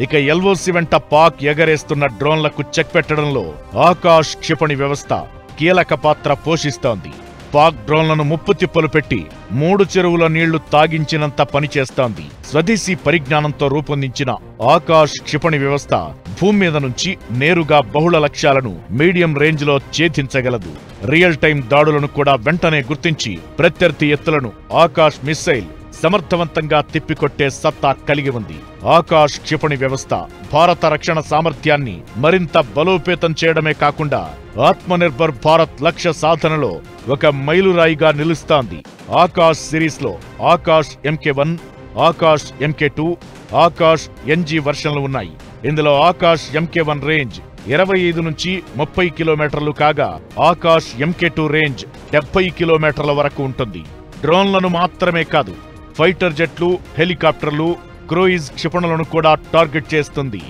ఇక ఎల్ఓసి వెంట పాక్ ఎగరేస్తున్న డ్రోన్లకు చెక్ పెట్టడంలో ఆకాశ్ క్షిపణి వ్యవస్థ కీలక పాత్ర పోషిస్తోంది. పాక్ డ్రోన్లను ముప్పు తిప్పలు పెట్టి 3 చెరువుల నీళ్లు తాగించినంత పనిచేస్తోంది. స్వదేశీ పరిజ్ఞానంతో రూపొందించిన ఆకాశ్ క్షిపణి వ్యవస్థ భూమి మీద నుంచి నేరుగా బహుళ లక్ష్యాలను మీడియం రేంజ్లో ఛేదించగలదు. రియల్ టైం దాడులను కూడా వెంటనే గుర్తించి ప్రత్యర్థి ఎత్తులను ఆకాశ్ మిస్సైల్ సమర్థవంతంగా తిప్పికొట్టే సత్తా కలిగి ఉంది. ఆకాశ్ క్షిపణి వ్యవస్థ భారత రక్షణ సామర్థ్యాన్ని మరింత బలోపేతం చేయడమే కాకుండా ఆత్మనిర్భర్ భారత్ లక్ష్య సాధనలో ఒక మైలురాయిగా నిలుస్తోంది. ఆకాశ్ సిరీస్లో Akash MK1, Akash MK2, Akash NG వర్షన్లు ఉన్నాయి. ఇందులో ఆకాశ్ MK1 రేంజ్ 25 నుంచి 30 కిలోమీటర్లు కాగా ఆకాశ్ MK2 రేంజ్ 70 కిలోమీటర్ల వరకు ఉంటుంది. డ్రోన్లను మాత్రమే కాదు, ఫైటర్ జెట్లు, హెలికాప్టర్లు, క్రూయిజ్ క్షిపణులను కూడా టార్గెట్ చేస్తుంది.